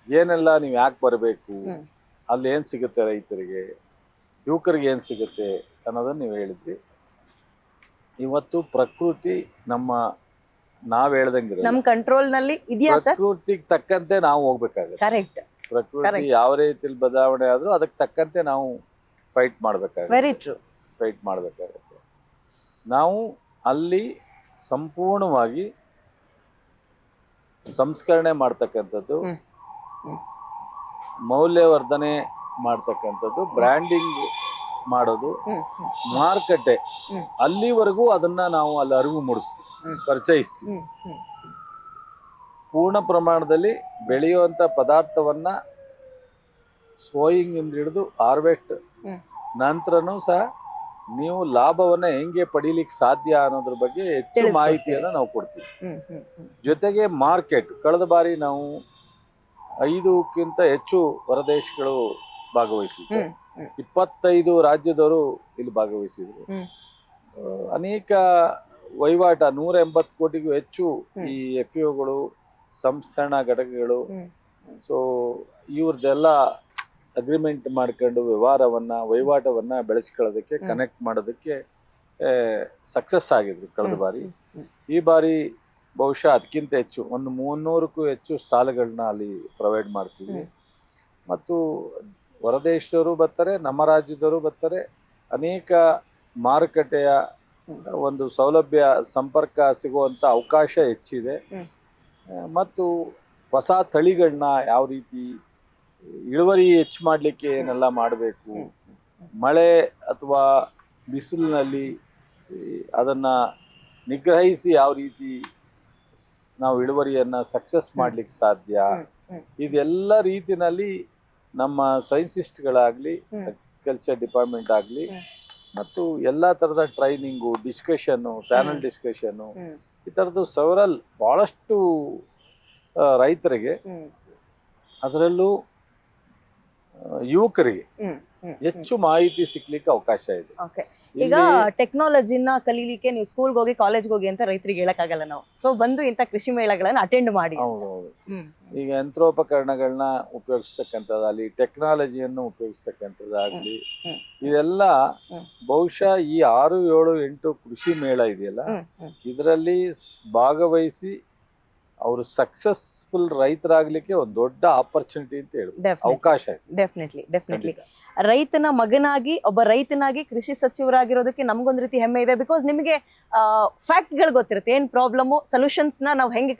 ಏನೆಲ್ಲ ನೀವು ಯಾಕೆ ಬರಬೇಕು, ಅಲ್ಲಿ ಏನು ಸಿಗುತ್ತೆ ರೈತರಿಗೆ, ಯುವಕರಿಗೆ ಏನು ಸಿಗುತ್ತೆ ಅನ್ನೋದನ್ನು ನೀವು ಹೇಳಿದ್ರಿ. ಇವತ್ತು ಪ್ರಕೃತಿ ನಾವ್ ಹೇಳ್ದಂಗೆ ನಮ್ ಕಂಟ್ರೋಲ್ ನಲ್ಲಿ ಇದೆಯಾ ಸರ್? ಪ್ರಕೃತಿಗೆ ತಕ್ಕಂತೆ ನಾವು ಹೋಗ್ಬೇಕಾಗುತ್ತೆ. ಕರೆಕ್ಟ್. ಪ್ರಕೃತಿ ಯಾವ ರೀತಿಯಲ್ಲಿ ಬದಲಾವಣೆ ಆದ್ರೂ ಅದಕ್ಕೆ ತಕ್ಕಂತೆ ನಾವು ಫೈಟ್ ಮಾಡ್ಬೇಕಾಗುತ್ತೆ. Very true. ಫೈಟ್ ಮಾಡ್ಬೇಕಾಗುತ್ತೆ. ನಾವು ಅಲ್ಲಿ ಸಂಪೂರ್ಣವಾಗಿ ಸಂಸ್ಕರಣೆ ಮಾಡ್ತಕ್ಕಂಥದ್ದು, ಮೌಲ್ಯವರ್ಧನೆ ಮಾಡ್ತಕ್ಕಂಥದ್ದು, ಬ್ರ್ಯಾಂಡಿಂಗ್ ಮಾಡೋದು, ಮಾರುಕಟ್ಟೆ ಅಲ್ಲಿವರೆಗೂ ಅದನ್ನ ನಾವು ಅಲ್ಲಿ ಅರಿವು ಮೂಡಿಸ್ತೀವಿ, ಪರಿಚಯಿಸ್ತೀವಿ. ಪೂರ್ಣ ಪ್ರಮಾಣದಲ್ಲಿ ಬೆಳೆಯುವಂತ ಪದಾರ್ಥವನ್ನ ಸೋಯಿಂಗ್ ಇಂದ ಹಿಡಿದು ಹಾರ್ವೆಸ್ಟ್ ನಂತರನೂ ಸಹ ನೀವು ಲಾಭವನ್ನ ಹೆಂಗೆ ಪಡೀಲಿಕ್ಕೆ ಸಾಧ್ಯ ಅನ್ನೋದ್ರ ಬಗ್ಗೆ ಹೆಚ್ಚು ಮಾಹಿತಿಯನ್ನ ನಾವು ಕೊಡ್ತೀವಿ. ಜೊತೆಗೆ ಮಾರ್ಕೆಟ್, ಕಳೆದ ಬಾರಿ ನಾವು 5ಕ್ಕಿಂತ ಹೆಚ್ಚು ಹೊರದೇಶಗಳು ಭಾಗವಹಿಸಿದ್ರು. 25 ರಾಜ್ಯದವರು ಇಲ್ಲಿ ಭಾಗವಹಿಸಿದ್ರು. ಅನೇಕ ವಹಿವಾಟ 180 ಕೋಟಿಗೂ ಹೆಚ್ಚು ಈ FAOಗಳು, ಸಂಸ್ಕರಣಾ ಘಟಕಗಳು, ಸೊ ಇವ್ರದ್ದೆಲ್ಲ ಅಗ್ರಿಮೆಂಟ್ ಮಾಡ್ಕೊಂಡು ವಹಿವಾಟವನ್ನ ಬೆಳೆಸ್ಕೊಳ್ಳೋದಕ್ಕೆ, ಕನೆಕ್ಟ್ ಮಾಡೋದಕ್ಕೆ ಸಕ್ಸಸ್ ಆಗಿದ್ರು ಕಳೆದ ಬಾರಿ. ಈ ಬಾರಿ ಬಹುಶಃ ಅದಕ್ಕಿಂತ ಹೆಚ್ಚು 300ಕ್ಕೂ ಹೆಚ್ಚು ಸ್ಟಾಲ್ಗಳನ್ನ ಅಲ್ಲಿ ಪ್ರೊವೈಡ್ ಮಾಡ್ತೀವಿ. ಮತ್ತು ಹೊರದೇಶದವರು ಬರ್ತಾರೆ, ನಮ್ಮ ರಾಜ್ಯದವರು ಬರ್ತಾರೆ. ಅನೇಕ ಮಾರುಕಟ್ಟೆಯ ಒಂದು ಸೌಲಭ್ಯ, ಸಂಪರ್ಕ ಸಿಗುವಂಥ ಅವಕಾಶ ಹೆಚ್ಚಿದೆ. ಮತ್ತು ಹೊಸ ತಳಿಗಳನ್ನ ಯಾವ ರೀತಿ ಇಳುವರಿ ಹೆಚ್ಚು ಮಾಡಲಿಕ್ಕೆ ಏನೆಲ್ಲ ಮಾಡಬೇಕು, ಮಳೆ ಅಥವಾ ಬಿಸಿಲಿನಲ್ಲಿ ಅದನ್ನು ನಿಗ್ರಹಿಸಿ ಯಾವ ರೀತಿ ನಾವು ಇಳುವರಿಯನ್ನು ಸಕ್ಸಸ್ ಮಾಡಲಿಕ್ಕೆ ಸಾಧ್ಯ, ಇದೆಲ್ಲ ರೀತಿಯಲ್ಲಿ ನಮ್ಮ ಸೈನ್ಸಿಸ್ಟ್ಗಳಾಗಲಿ, ಅಗ್ರಿಕಲ್ಚರ್ ಡಿಪಾರ್ಟ್ಮೆಂಟ್ ಆಗಲಿ, ಮತ್ತು ಎಲ್ಲ ಥರದ ಟ್ರೈನಿಂಗು, ಡಿಸ್ಕಷನ್ನು, ಪ್ಯಾನಲ್ ಡಿಸ್ಕಷನ್ನು, ಈ ಥರದ್ದು ಭಾಳಷ್ಟು ರೈತರಿಗೆ, ಅದರಲ್ಲೂ ಯುವಕರಿಗೆ ಹೆಚ್ಚು ಮಾಹಿತಿ ಸಿಕ್ಲಿಕ್ಕೆ ಅವಕಾಶ ಇದೆ. ಈಗ ಟೆಕ್ನಾಲಜಿನ ಕಲೀಲಿಕ್ಕೆ ನೀವು ಸ್ಕೂಲ್ಗೆ ಹೋಗಿ, ಕಾಲೇಜ್ಗೆ ಹೋಗಿ ಅಂತ ರೈತರಿಗೆ ಹೇಳಕ್ಕಾಗಲ್ಲ ನಾವು. ಸೊ ಬಂದು ಇಂಥ ಕೃಷಿ ಮೇಳಗಳನ್ನ ಅಟೆಂಡ್ ಮಾಡಿ. ಹೌದೌದು. ಈಗ ಯಂತ್ರೋಪಕರಣಗಳನ್ನ ಉಪಯೋಗಿಸ್ತಕ್ಕಂಥದ್ದಾಗಲಿ, ಟೆಕ್ನಾಲಜಿಯನ್ನು ಉಪಯೋಗಿಸ್ತಕ್ಕಂಥದ್ದಾಗಲಿ, ಇದೆಲ್ಲ ಬಹುಶಃ ಈ 6, 7, 8 ಕೃಷಿ ಮೇಳ ಇದೆಯಲ್ಲ, ಇದರಲ್ಲಿ ಭಾಗವಹಿಸಿ ಅವರು ಸಕ್ಸಸ್ಫುಲ್ ರೈತರಾಗ್ಲಿಕ್ಕೆ ಒಂದು ದೊಡ್ಡ ಆಪರ್ಚುನಿಟಿ ಅಂತ ಹೇಳಿ ಅವಕಾಶ ಇದೆ. ಡೆಫಿನೆಟ್ಲಿ ರೈತನ ಮಗನಾಗಿ, ಒಬ್ಬ ರೈತನಾಗಿ ಕೃಷಿ ಸಚಿವರಾಗಿರೋದಕ್ಕೆ ನಮ್ಗೊಂದ್ ರೀತಿ ಹೆಮ್ಮೆ ಇದೆ. ಬಿಕಾಸ್ ನಿಮಗೆ ಫ್ಯಾಕ್ಟ್ಗಳು ಗೊತ್ತಿರುತ್ತೆ, ಏನ್ ಪ್ರಾಬ್ಲಮ್ಮು, ಸೊಲ್ಯೂಷನ್ಸ್ ನ ನಾವು ಹೆಂಗೆ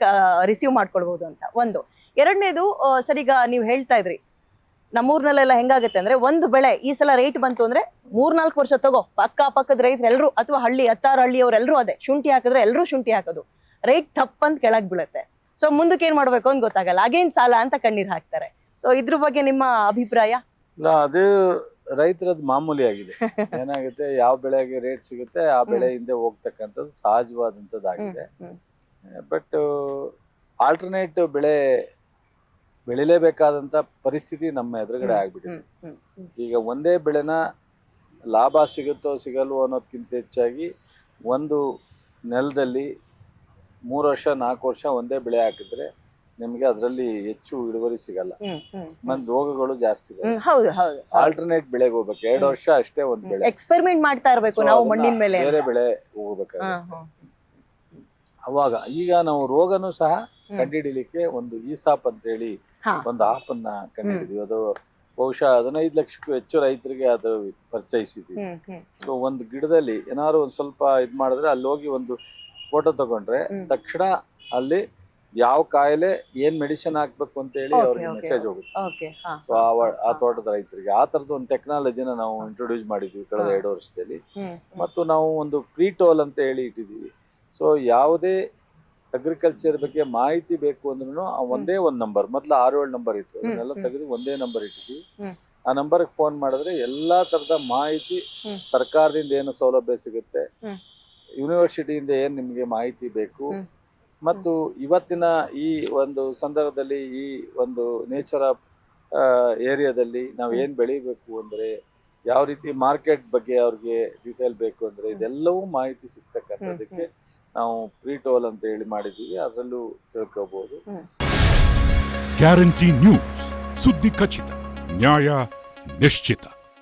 ರಿಸೀವ್ ಮಾಡ್ಕೊಳ್ಬಹುದು ಅಂತ. ಒಂದು. ಎರಡನೇದು, ಸರ್ ಈಗ ನೀವು ಹೇಳ್ತಾ ಇದ್ರಿ ನಮ್ಮೂರ್ನಲ್ಲೆಲ್ಲ ಹೆಂಗಾಗುತ್ತೆ ಅಂದ್ರೆ, ಒಂದು ಬೆಳೆ ಈ ಸಲ ರೇಟ್ ಬಂತು ಅಂದ್ರೆ 3-4 ವರ್ಷ ತಗೋ, ಅಕ್ಕಪಕ್ಕದ ರೈತರು ಎಲ್ಲರೂ, ಅಥವಾ ಹತ್ತಾರು ಹಳ್ಳಿಯವ್ರೆಲ್ಲರೂ ಅದೇ ಶುಂಠಿ ಹಾಕಿದ್ರೆ ಎಲ್ಲರೂ ಶುಂಠಿ ಹಾಕೋದು, ರೈಟ್ ತಪ್ಪಂತ ಕೆಳಗ್ ಬೀಳುತ್ತೆ. ಸೊ ಮುಂದಕ್ಕೆ ಏನ್ ಮಾಡ್ಬೇಕು ಅಂತ ಗೊತ್ತಾಗಲ್ಲ, ಅಗೇನ್ ಸಾಲ ಅಂತ ಕಣ್ಣೀರ್ ಹಾಕ್ತಾರೆ. ಸೊ ಇದ್ರ ಬಗ್ಗೆ ನಿಮ್ಮ ಅಭಿಪ್ರಾಯ? ಇಲ್ಲ, ಅದು ರೈತರದ್ದು ಮಾಮೂಲಿ ಆಗಿದೆ. ಏನಾಗುತ್ತೆ, ಯಾವ ಬೆಳೆಗೆ ರೇಟ್ ಸಿಗುತ್ತೆ ಆ ಬೆಳೆ ಹಿಂದೆ ಹೋಗ್ತಕ್ಕಂಥದ್ದು ಸಹಜವಾದಂಥದ್ದಾಗಿದೆ. ಬಟ್ ಆಲ್ಟರ್ನೇಟ್ ಬೆಳೆ ಬೆಳಿಲೇಬೇಕಾದಂಥ ಪರಿಸ್ಥಿತಿ ನಮ್ಮ ಎದುರುಗಡೆ ಆಗ್ಬಿಟ್ಟಿದೆ. ಈಗ ಒಂದೇ ಬೆಳೆನ ಲಾಭ ಸಿಗುತ್ತೋ ಸಿಗಲ್ವೋ ಅನ್ನೋದಕ್ಕಿಂತ ಹೆಚ್ಚಾಗಿ, ಒಂದು ನೆಲದಲ್ಲಿ 3 ವರ್ಷ 4 ವರ್ಷ ಒಂದೇ ಬೆಳೆ ಹಾಕಿದ್ರೆ ನಿಮ್ಗೆ ಅದರಲ್ಲಿ ಹೆಚ್ಚು ಇಳುವರಿ ಸಿಗಲ್ಲ, ಮತ್ತೆ ರೋಗಗಳು ಜಾಸ್ತಿ ಬರುತ್ತೆ. ಆಲ್ಟರ್ನೇಟ್ ಬೆಳೆಗೆ ಹೋಗ್ಬೇಕು, 2 ವರ್ಷ ಅಷ್ಟೇ ಒಂದ್ ಬೆಳೆ ಎಕ್ಸ್ಪೆರಿಮೆಂಟ್ ಮಾಡ್ತಾ ಇರಬೇಕು ನಾವು, ಮಣ್ಣಿನ ಮೇಲೆ ಬೇರೆ ಬೆಳೆ ಹೋಗ್ಬೇಕಾಗುತ್ತೆ. ಅವಾಗ ಈಗ ನಾವು ರೋಗನೂ ಸಹ ಕಂಡುಹಿಡಿಲಿಕ್ಕೆ ಒಂದು ಈಸಾಪ್ ಅಂತ ಹೇಳಿ ಒಂದು ಆಪ್ ಅನ್ನ ಕಂಡುಹಿಡಿದೀವಿ. ಅದು ಬಹುಶಃ 15 ಲಕ್ಷಕ್ಕೂ ಹೆಚ್ಚು ರೈತರಿಗೆ ಅದು ಪರಿಚಯಿಸಿದ್ವಿ. ಸೊ ಒಂದು ಗಿಡದಲ್ಲಿ ಏನಾದ್ರು ಒಂದ್ ಸ್ವಲ್ಪ ಇದ್ ಮಾಡಿದ್ರೆ, ಅಲ್ಲಿ ಹೋಗಿ ಒಂದು ಫೋಟೋ ತಗೊಂಡ್ರೆ ತಕ್ಷಣ ಅಲ್ಲಿ ಯಾವ ಕಾಯಿಲೆ ಏನ್ ಮೆಡಿಸಿನ್ ಹಾಕ್ಬೇಕು ಅಂತ ಹೇಳಿ ಅವ್ರಿಗೆ ಮೆಸೇಜ್ ಹೋಗುತ್ತೆ. ಸೊ ಆ ತೋಟದ ರೈತರಿಗೆ ಆ ತರದ ಒಂದು ಟೆಕ್ನಾಲಜಿನ ನಾವು ಇಂಟ್ರೊಡ್ಯೂಸ್ ಮಾಡಿದ್ವಿ ಕಳೆದ 2 ವರ್ಷದಲ್ಲಿ. ಮತ್ತು ನಾವು ಒಂದು ಪ್ರೀಟೋಲ್ ಅಂತ ಹೇಳಿ ಇಟ್ಟಿದ್ದೀವಿ. ಸೊ ಯಾವುದೇ ಅಗ್ರಿಕಲ್ಚರ್ ಬಗ್ಗೆ ಮಾಹಿತಿ ಬೇಕು ಅಂದ್ರೂ ಒಂದೇ ಒಂದು ನಂಬರ್, ಮೊದಲು 6-7 ನಂಬರ್ ಇತ್ತು, ಅದನ್ನೆಲ್ಲ ತೆಗೆದು ಒಂದೇ ನಂಬರ್ ಇಟ್ಟಿದ್ವಿ. ಆ ನಂಬರ್ಗೆ ಫೋನ್ ಮಾಡಿದ್ರೆ ಎಲ್ಲಾ ತರದ ಮಾಹಿತಿ, ಸರ್ಕಾರದಿಂದ ಏನು ಸೌಲಭ್ಯ ಸಿಗುತ್ತೆ, ಯೂನಿವರ್ಸಿಟಿಯಿಂದ ಏನ್ ನಿಮ್ಗೆ ಮಾಹಿತಿ ಬೇಕು, ಮತ್ತು ಇವತ್ತಿನ ಈ ಒಂದು ಸಂದರ್ಭದಲ್ಲಿ ಈ ಒಂದು ನೇಚರ್ ಆಫ್ ಏರಿಯಾದಲ್ಲಿ ನಾವು ಏನು ಬೆಳಿಬೇಕು ಅಂದರೆ, ಯಾವ ರೀತಿ ಮಾರ್ಕೆಟ್ ಬಗ್ಗೆ ಅವ್ರಿಗೆ ಡೀಟೇಲ್ ಬೇಕು ಅಂದರೆ, ಇದೆಲ್ಲವೂ ಮಾಹಿತಿ ಸಿಗ್ತಕ್ಕಂಥದ್ದಕ್ಕೆ ನಾವು ಪ್ರೀಟೋಲ್ ಅಂತ ಹೇಳಿ ಮಾಡಿದ್ದೀವಿ. ಅದರಲ್ಲೂ ತಿಳ್ಕೋಬಹುದು. Guarantee news. ಸುದ್ದಿ ಖಚಿತ, ನ್ಯಾಯ ನಿಶ್ಚಿತ.